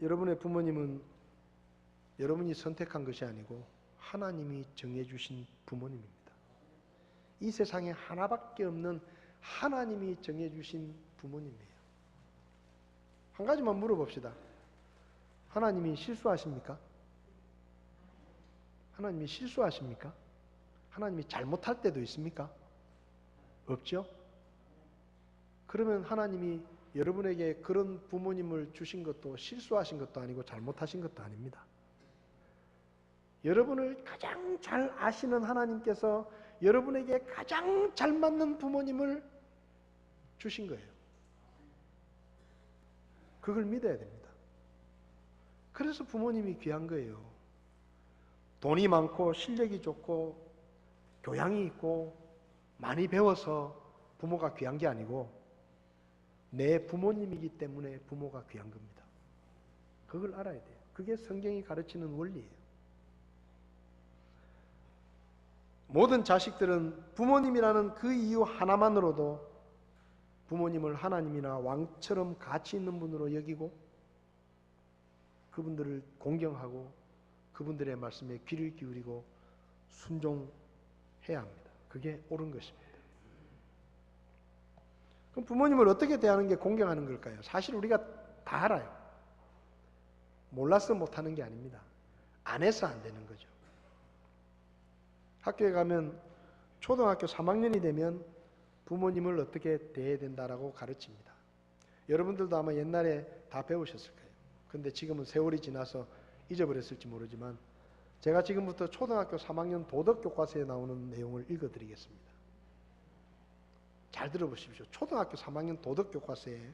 여러분의 부모님은 여러분이 선택한 것이 아니고 하나님이 정해주신 부모님입니다. 이 세상에 하나밖에 없는 하나님이 정해주신 부모님이에요. 한 가지만 물어봅시다. 하나님이 실수하십니까? 하나님이 실수하십니까? 하나님이 잘못할 때도 있습니까? 없죠? 그러면 하나님이 여러분에게 그런 부모님을 주신 것도 실수하신 것도 아니고 잘못하신 것도 아닙니다. 여러분을 가장 잘 아시는 하나님께서 여러분에게 가장 잘 맞는 부모님을 주신 거예요. 그걸 믿어야 됩니다. 그래서 부모님이 귀한 거예요. 돈이 많고 실력이 좋고 교양이 있고 많이 배워서 부모가 귀한 게 아니고 내 부모님이기 때문에 부모가 귀한 겁니다. 그걸 알아야 돼요. 그게 성경이 가르치는 원리예요. 모든 자식들은 부모님이라는 그 이유 하나만으로도 부모님을 하나님이나 왕처럼 가치 있는 분으로 여기고 그분들을 공경하고 그분들의 말씀에 귀를 기울이고 순종해야 합니다. 그게 옳은 것입니다. 그럼 부모님을 어떻게 대하는 게 공경하는 걸까요? 사실 우리가 다 알아요. 몰라서 못하는 게 아닙니다. 안 해서 안 되는 거죠. 학교에 가면 초등학교 3학년이 되면 부모님을 어떻게 대해야 된다라고 가르칩니다. 여러분들도 아마 옛날에 다 배우셨을 거예요. 근데 지금은 세월이 지나서 잊어버렸을지 모르지만 제가 지금부터 초등학교 3학년 도덕교과서에 나오는 내용을 읽어드리겠습니다. 잘 들어보십시오. 초등학교 3학년 도덕교과서에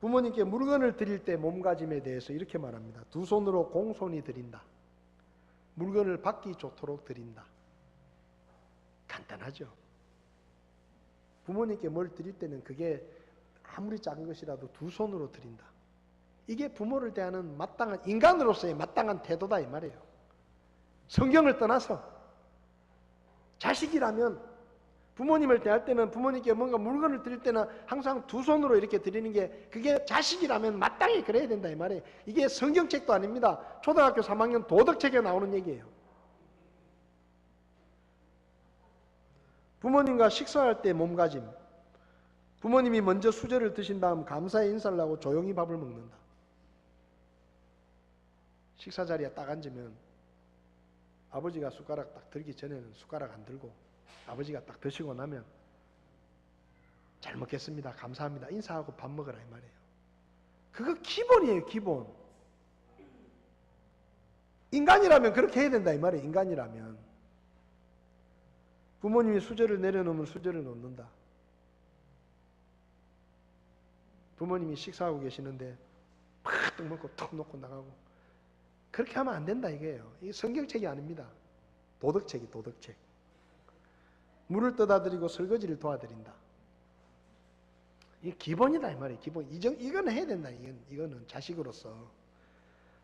부모님께 물건을 드릴 때 몸가짐에 대해서 이렇게 말합니다. 두 손으로 공손히 드린다. 물건을 받기 좋도록 드린다. 간단하죠. 부모님께 뭘 드릴 때는 그게 아무리 작은 것이라도 두 손으로 드린다. 이게 부모를 대하는 마땅한, 인간으로서의 마땅한 태도다 이 말이에요. 성경을 떠나서 자식이라면 부모님을 대할 때는, 부모님께 뭔가 물건을 드릴 때는 항상 두 손으로 이렇게 드리는 게, 그게 자식이라면 마땅히 그래야 된다 이 말이에요. 이게 성경책도 아닙니다. 초등학교 3학년 도덕책에 나오는 얘기예요. 부모님과 식사할 때 몸가짐. 부모님이 먼저 수저를 드신 다음 감사의 인사를 하고 조용히 밥을 먹는다. 식사 자리에 딱 앉으면 아버지가 숟가락 딱 들기 전에는 숟가락 안 들고, 아버지가 딱 드시고 나면 잘 먹겠습니다, 감사합니다 인사하고 밥 먹으라 이 말이에요. 그거 기본이에요. 기본. 인간이라면 그렇게 해야 된다 이 말이에요. 인간이라면 부모님이 수저를 내려놓으면 수저를 놓는다. 부모님이 식사하고 계시는데 팍 먹고 턱 놓고 나가고, 그렇게 하면 안 된다 이게요. 이게 성경책이 아닙니다. 도덕책이 도덕책. 물을 떠다 드리고 설거지를 도와드린다. 이게 기본이다 이 말이에요. 기본. 이거는 해야 된다. 이거는 자식으로서.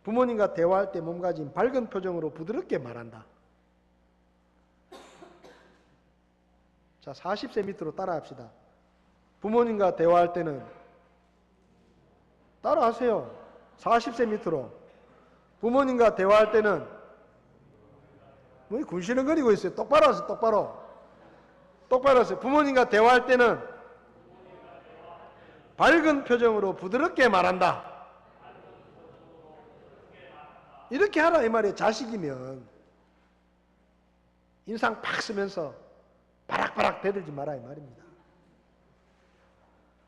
부모님과 대화할 때 몸가짐, 밝은 표정으로 부드럽게 말한다. 자, 40세 밑으로 따라합시다. 부모님과 대화할 때는, 따라하세요. 40세 밑으로. 부모님과 대화할 때는, 뭐 군시렁거리고 있어요. 똑바로 하세요. 똑바로. 똑바로 하세요. 부모님과 대화할 때는 밝은 표정으로 부드럽게 말한다. 이렇게 하라 이 말이에요. 자식이면 인상 팍 쓰면서 바락바락 대들지 마라 이 말입니다.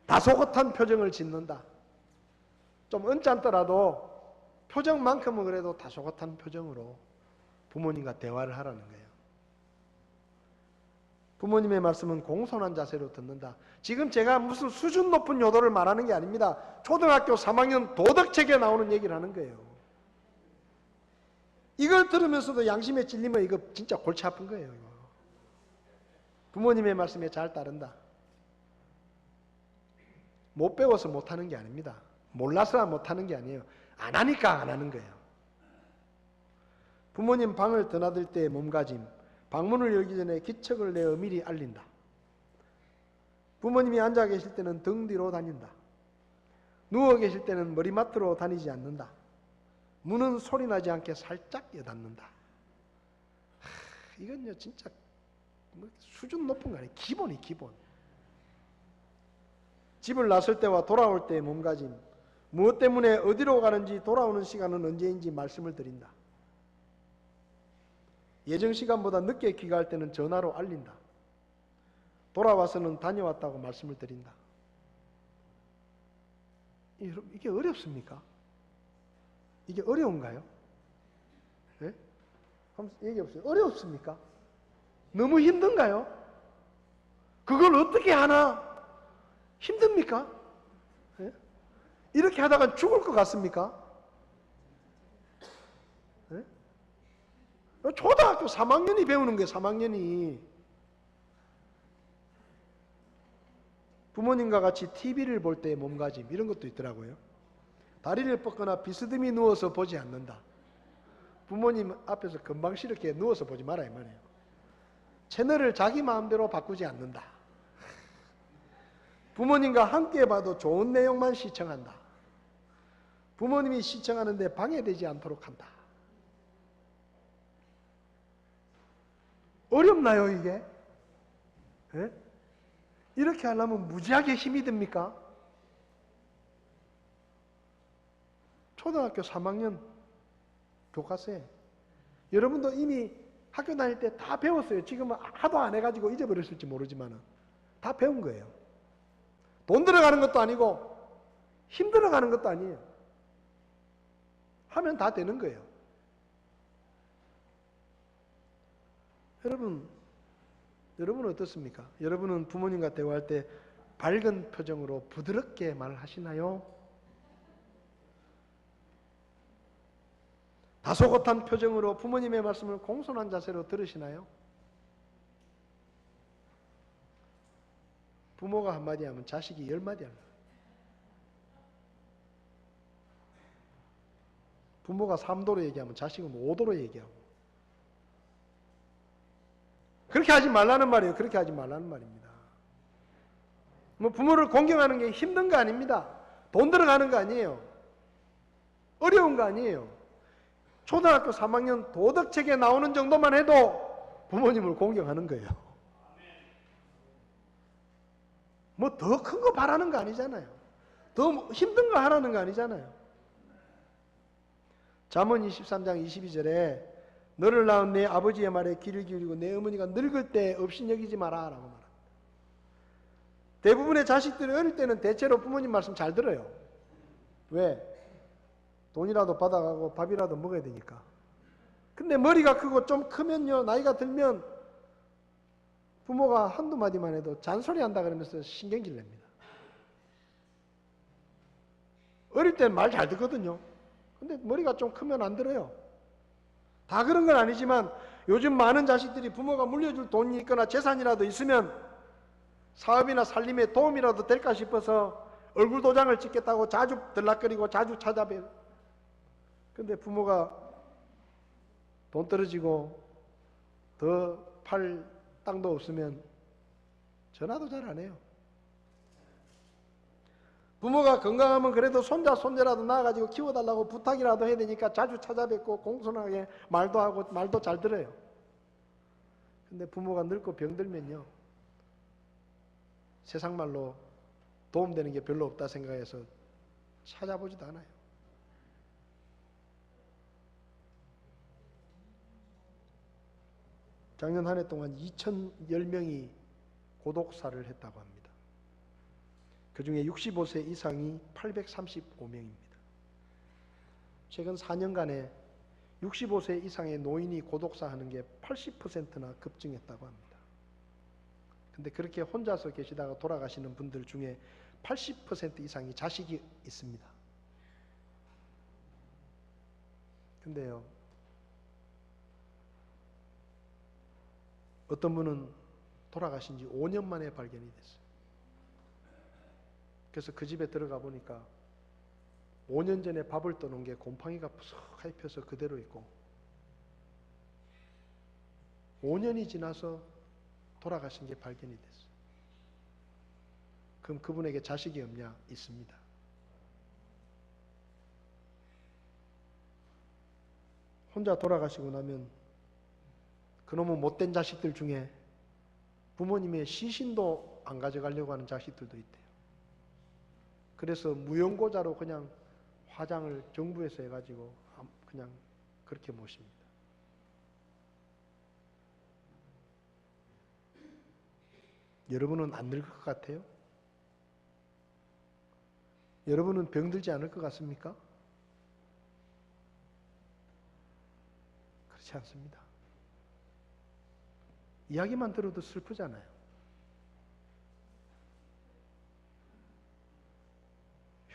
다소곳한 표정을 짓는다. 좀 언짢더라도 표정만큼은 그래도 다소곳한 표정으로 부모님과 대화를 하라는 거예요. 부모님의 말씀은 공손한 자세로 듣는다. 지금 제가 무슨 수준 높은 요도를 말하는 게 아닙니다. 초등학교 3학년 도덕책에 나오는 얘기를 하는 거예요. 이걸 들으면서도 양심에 찔리면 이거 진짜 골치 아픈 거예요. 이거. 부모님의 말씀에 잘 따른다. 못 배워서 못하는 게 아닙니다. 몰라서 못하는 게 아니에요. 안 하니까 안 하는 거예요. 부모님 방을 드나들 때 몸가짐. 방문을 열기 전에 기척을 내어 미리 알린다. 부모님이 앉아 계실 때는 등 뒤로 다닌다. 누워 계실 때는 머리맡으로 다니지 않는다. 문은 소리 나지 않게 살짝 여닫는다. 이건요 진짜 수준 높은 거 아니에요. 기본이 기본. 집을 나설 때와 돌아올 때의 몸가짐. 무엇 때문에 어디로 가는지 돌아오는 시간은 언제인지 말씀을 드린다. 예정 시간보다 늦게 귀가할 때는 전화로 알린다. 돌아와서는 다녀왔다고 말씀을 드린다. 이게 어렵습니까? 이게 어려운가요? 네? 한번 얘기해보세요. 어렵습니까? 너무 힘든가요? 그걸 어떻게 하나? 힘듭니까? 네? 이렇게 하다가 죽을 것 같습니까? 네? 초등학교 3학년이 배우는 거예요. 3학년이. 부모님과 같이 TV를 볼 때의 몸가짐 이런 것도 있더라고요. 다리를 뻗거나 비스듬히 누워서 보지 않는다. 부모님 앞에서 건방스럽게 누워서 보지 마라 이 말이에요. 채널을 자기 마음대로 바꾸지 않는다. 부모님과 함께 봐도 좋은 내용만 시청한다. 부모님이 시청하는데 방해되지 않도록 한다. 어렵나요 이게? 네? 이렇게 하려면 무지하게 힘이 듭니까? 초등학교 3학년 교과서에 여러분도 이미 학교 다닐 때 다 배웠어요. 지금은 하도 안 해가지고 잊어버렸을지 모르지만 다 배운 거예요. 돈 들어가는 것도 아니고 힘 들어가는 것도 아니에요. 하면 다 되는 거예요. 여러분은 어떻습니까? 여러분은 부모님과 대화할 때 밝은 표정으로 부드럽게 말하시나요? 다소곳한 표정으로 부모님의 말씀을 공손한 자세로 들으시나요? 부모가 한마디 하면 자식이 10마디 합니다. 부모가 3도로 얘기하면 자식은 5도로 얘기하고. 그렇게 하지 말라는 말이에요. 그렇게 하지 말라는 말입니다. 뭐 부모를 공경하는 게 힘든 거 아닙니다. 돈 들어가는 거 아니에요. 어려운 거 아니에요. 초등학교 3학년 도덕책에 나오는 정도만 해도 부모님을 공경하는 거예요. 뭐 더 큰 거 바라는 거 아니잖아요. 더 힘든 거 하라는 거 아니잖아요. 잠언 23장 22절에 너를 낳은 내 아버지의 말에 귀를 기울이고 내 어머니가 늙을 때 업신여기지 마라 라고 말합니다. 대부분의 자식들이 어릴 때는 대체로 부모님 말씀 잘 들어요. 왜? 돈이라도 받아가고 밥이라도 먹어야 되니까. 근데 머리가 크고 좀 크면요, 나이가 들면 부모가 한두 마디만 해도 잔소리 한다 그러면서 신경질 냅니다. 어릴 때는 말 잘 듣거든요. 근데 머리가 좀 크면 안 들어요. 다 그런 건 아니지만 요즘 많은 자식들이 부모가 물려줄 돈이 있거나 재산이라도 있으면 사업이나 살림에 도움이라도 될까 싶어서 얼굴 도장을 찍겠다고 자주 들락거리고 자주 찾아봬요. 근데 부모가 돈 떨어지고 더 팔 땅도 없으면 전화도 잘 안 해요. 부모가 건강하면 그래도 손자 손녀라도 낳아가지고 키워달라고 부탁이라도 해야 되니까 자주 찾아뵙고 공손하게 말도 하고 말도 잘 들어요. 근데 부모가 늙고 병들면요, 세상 말로 도움되는 게 별로 없다 생각해서 찾아보지도 않아요. 작년 한 해 동안 2,010명이 고독사를 했다고 합니다. 그 중에 65세 이상이 835명입니다. 최근 4년간에 65세 이상의 노인이 고독사하는 게 80%나 급증했다고 합니다. 근데 그렇게 혼자서 계시다가 돌아가시는 분들 중에 80% 이상이 자식이 있습니다. 근데요, 어떤 분은 돌아가신 지 5년 만에 발견이 됐어요. 그래서 그 집에 들어가 보니까 5년 전에 밥을 떠놓은 게 곰팡이가 푸석하게 펴서 그대로 있고 5년이 지나서 돌아가신 게 발견이 됐어요. 그럼 그분에게 자식이 없냐? 있습니다. 혼자 돌아가시고 나면 그놈의 못된 자식들 중에 부모님의 시신도 안 가져가려고 하는 자식들도 있대요. 그래서 무용고자로 그냥 화장을 정부에서 해가지고 그냥 그렇게 모십니다. 여러분은 안 늙을 것 같아요? 여러분은 병들지 않을 것 같습니까? 그렇지 않습니다. 이야기만 들어도 슬프잖아요.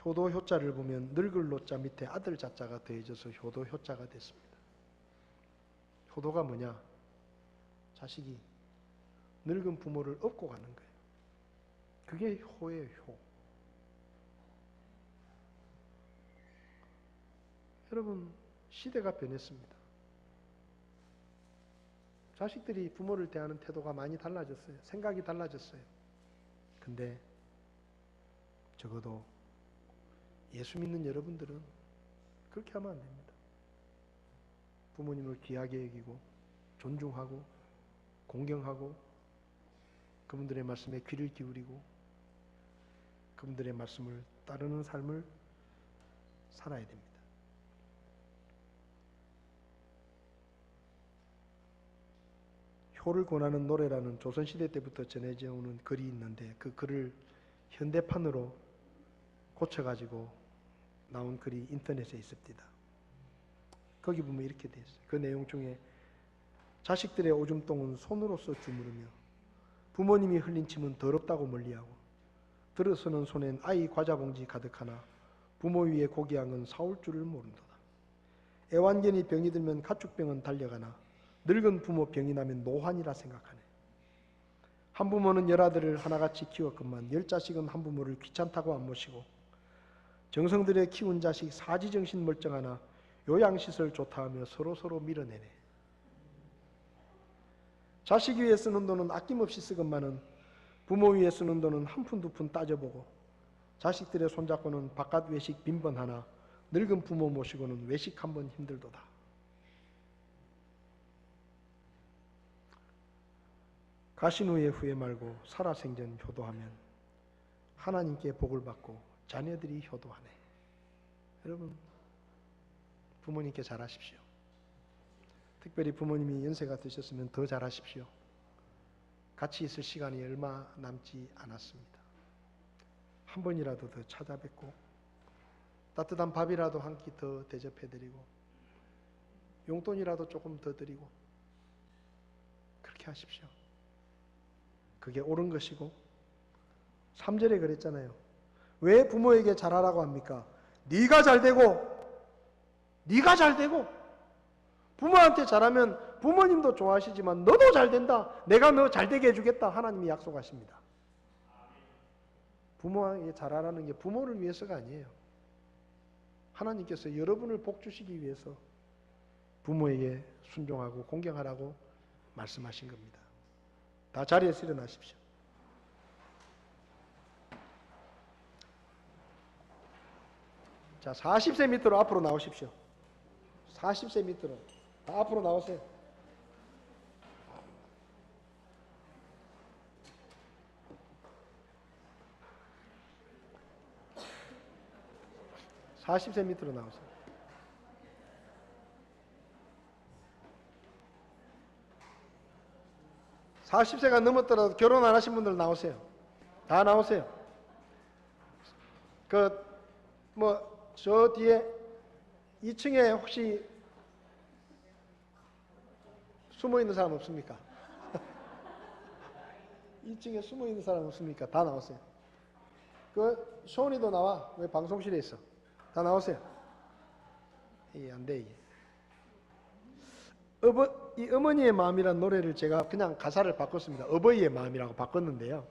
효도 효자를 보면 늙을 노자 밑에 아들 자자가 더해져서 효도 효자가 됐습니다. 효도가 뭐냐? 자식이 늙은 부모를 업고 가는 거예요. 그게 효예요, 효. 여러분, 시대가 변했습니다. 자식들이 부모를 대하는 태도가 많이 달라졌어요. 생각이 달라졌어요. 근데 적어도 예수 믿는 여러분들은 그렇게 하면 안 됩니다. 부모님을 귀하게 여기고 존중하고 공경하고 그분들의 말씀에 귀를 기울이고 그분들의 말씀을 따르는 삶을 살아야 됩니다. 효를 권하는 노래라는 조선시대 때부터 전해져 오는 글이 있는데 그 글을 현대판으로 고쳐가지고 나온 글이 인터넷에 있습니다. 거기 보면 이렇게 되어 있어요. 그 내용 중에 자식들의 오줌똥은 손으로서 주무르며 부모님이 흘린 침은 더럽다고 멀리하고 들어서는 손엔 아이 과자봉지 가득하나 부모 위에 고기향은 사올 줄을 모른도다. 애완견이 병이 들면 가축병은 달려가나 늙은 부모 병이 나면 노환이라 생각하네. 한 부모는 열아들을 하나같이 키웠건만 10자식은 한 부모를 귀찮다고 안 모시고 정성 들여 키운 자식 사지정신 멀쩡하나 요양시설 좋다 하며 서로 밀어내네. 자식 위에 쓰는 돈은 아낌없이 쓰건만은 부모 위에 쓰는 돈은 한 푼 두 푼 따져보고 자식들의 손잡고는 바깥 외식 빈번하나 늙은 부모 모시고는 외식 한 번 힘들도다. 가신 후에 후회 말고 살아생전 효도하면 하나님께 복을 받고 자녀들이 효도하네. 여러분, 부모님께 잘하십시오. 특별히 부모님이 연세가 드셨으면 더 잘하십시오. 같이 있을 시간이 얼마 남지 않았습니다. 한 번이라도 더 찾아뵙고 따뜻한 밥이라도 한 끼 더 대접해드리고 용돈이라도 조금 더 드리고 그렇게 하십시오. 그게 옳은 것이고 3절에 그랬잖아요. 왜 부모에게 잘하라고 합니까? 네가 잘되고 부모한테 잘하면 부모님도 좋아하시지만 너도 잘된다. 내가 너 잘되게 해주겠다. 하나님이 약속하십니다. 부모에게 잘하라는 게 부모를 위해서가 아니에요. 하나님께서 여러분을 복주시기 위해서 부모에게 순종하고 공경하라고 말씀하신 겁니다. 다 자리에서 일어나십시오. 자, 40세 밑으로 앞으로 나오십시오. 40세 밑으로 다 앞으로 나오세요. (40세) 밑으로 나오세요. (40세가) 넘었더라도 결혼 안 하신 분들 나오세요. 다 나오세요. 저 뒤에 2층에 혹시 숨어 있는 사람 없습니까? 2층에 숨어 있는 사람 없습니까? 다 나오세요. 쇼니도 나와. 왜 방송실에 있어? 다 나오세요. 이게 안 돼, 이게. 이 어머니의 마음이란 노래를 제가 그냥 가사를 바꿨습니다. 어버이의 마음이라고 바꿨는데요.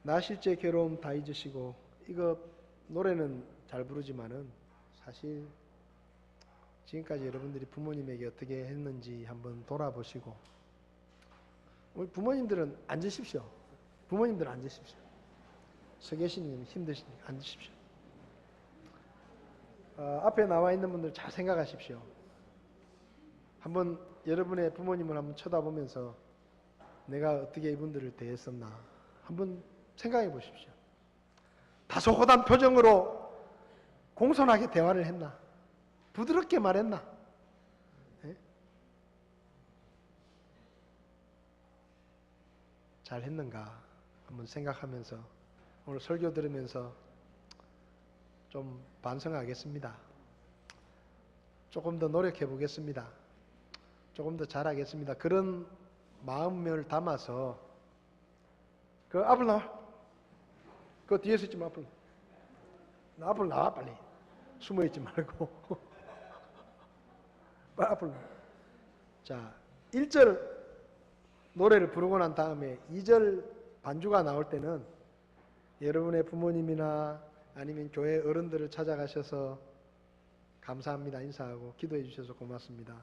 나 실제 괴로움 다 잊으시고, 이거 노래는 잘 부르지만은 사실 지금까지 여러분들이 부모님에게 어떻게 했는지 한번 돌아보시고, 우리 부모님들은 앉으십시오. 부모님들은 앉으십시오. 서 계시는 힘드시니까 앉으십시오. 앞에 나와 있는 분들 잘 생각하십시오. 한번 여러분의 부모님을 한번 쳐다보면서 내가 어떻게 이분들을 대했었나 한번 생각해 보십시오. 다소곳한 표정으로 공손하게 대화를 했나? 부드럽게 말했나? 네? 잘 했는가? 한번 생각하면서 오늘 설교 들으면서 좀 반성하겠습니다. 조금 더 노력해 보겠습니다. 조금 더 잘하겠습니다. 그런 마음을 담아서 앞으로 나와. 뒤에서 있지 마. 앞으로 나와 빨리. 숨어 있지 말고. 빨리 앞으로 나와. 자, 1절 노래를 부르고 난 다음에 2절 반주가 나올 때는 여러분의 부모님이나 아니면 교회 어른들을 찾아가셔서 감사합니다 인사하고 기도해 주셔서 고맙습니다.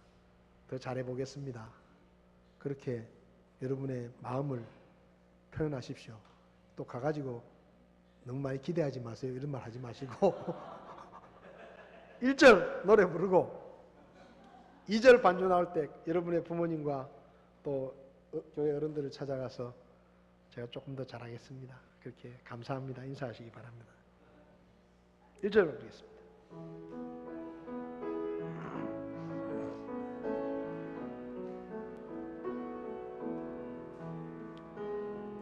더 잘해 보겠습니다. 그렇게 여러분의 마음을 표현하십시오. 또 가가지고 너무 많이 기대하지 마세요. 이런 말 하지 마시고 1절 노래 부르고 2절 반주 나올 때 여러분의 부모님과 또 교회 어른들을 찾아가서 제가 조금 더 잘하겠습니다. 그렇게 감사합니다 인사하시기 바랍니다. 1절 부르겠습니다.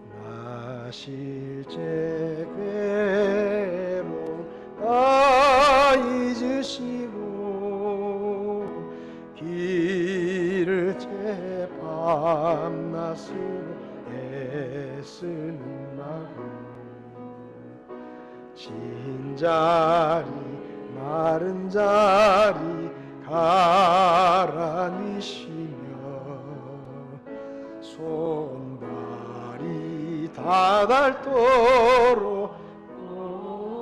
나 실제 괴로움 다 잊으시고 밤낮으로 애쓰는 마음 진 자리 마른 자리 가라니시며 손발이 다닳도록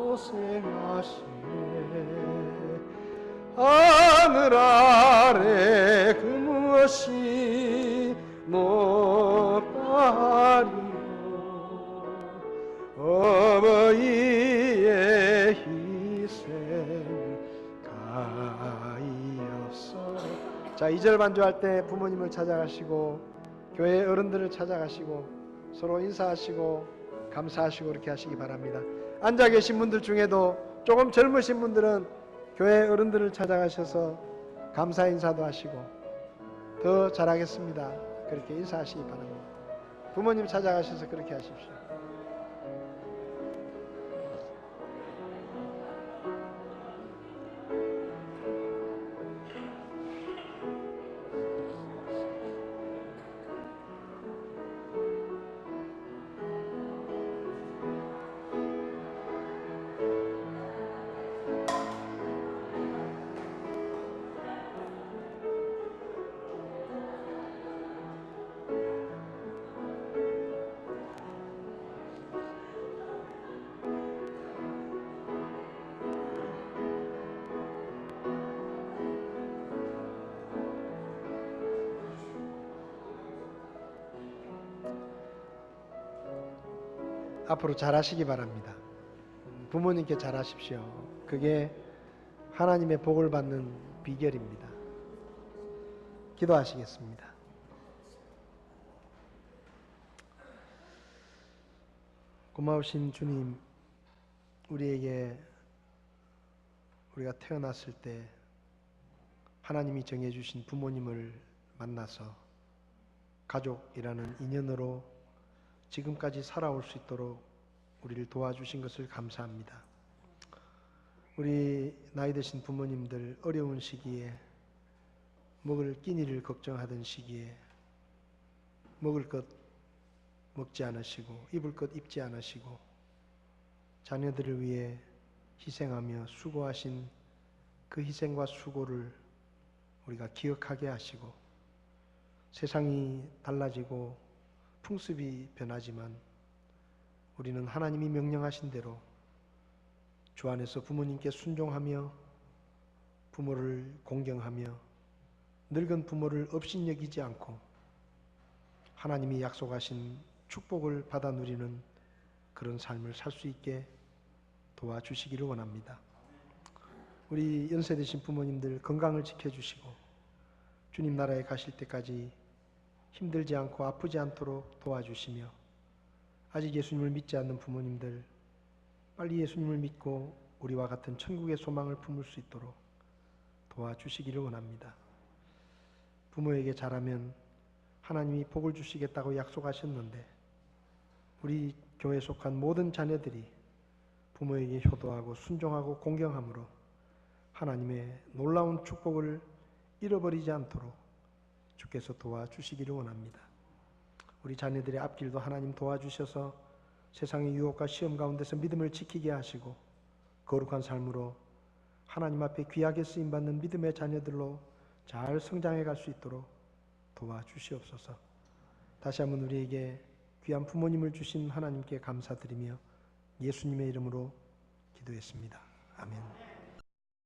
고생하시네 하늘 아래 그 무엇이 높다리요 어머니의 희생 가이었어. 자, 2절 반주할 때 부모님을 찾아가시고 교회 어른들을 찾아가시고 서로 인사하시고 감사하시고 이렇게 하시기 바랍니다. 앉아 계신 분들 중에도 조금 젊으신 분들은 교회 어른들을 찾아가셔서 감사 인사도 하시고 더 잘하겠습니다 그렇게 인사하시기 바랍니다. 부모님 찾아가셔서 그렇게 하십시오. 앞으로 잘하시기 바랍니다. 부모님께 잘하십시오. 그게 하나님의 복을 받는 비결입니다. 기도하시겠습니다. 고마우신 주님, 우리에게 우리가 태어났을 때 하나님이 정해주신 부모님을 만나서 가족이라는 인연으로 지금까지 살아올 수 있도록 우리를 도와주신 것을 감사합니다. 우리 나이 드신 부모님들 어려운 시기에 먹을 끼니를 걱정하던 시기에 먹을 것 먹지 않으시고 입을 것 입지 않으시고 자녀들을 위해 희생하며 수고하신 그 희생과 수고를 우리가 기억하게 하시고 세상이 달라지고 풍습이 변하지만 우리는 하나님이 명령하신 대로 주 안에서 부모님께 순종하며 부모를 공경하며 늙은 부모를 업신여기지 않고 하나님이 약속하신 축복을 받아 누리는 그런 삶을 살 수 있게 도와주시기를 원합니다. 우리 연세 드신 부모님들 건강을 지켜주시고 주님 나라에 가실 때까지 힘들지 않고 아프지 않도록 도와주시며 아직 예수님을 믿지 않는 부모님들 빨리 예수님을 믿고 우리와 같은 천국의 소망을 품을 수 있도록 도와주시기를 원합니다. 부모에게 잘하면 하나님이 복을 주시겠다고 약속하셨는데 우리 교회에 속한 모든 자녀들이 부모에게 효도하고 순종하고 공경함으로 하나님의 놀라운 축복을 잃어버리지 않도록 주께서 도와주시기를 원합니다. 우리 자녀들의 앞길도 하나님 도와주셔서 세상의 유혹과 시험 가운데서 믿음을 지키게 하시고 거룩한 삶으로 하나님 앞에 귀하게 쓰임받는 믿음의 자녀들로 잘 성장해 갈 수 있도록 도와주시옵소서. 다시 한번 우리에게 귀한 부모님을 주신 하나님께 감사드리며 예수님의 이름으로 기도했습니다. 아멘.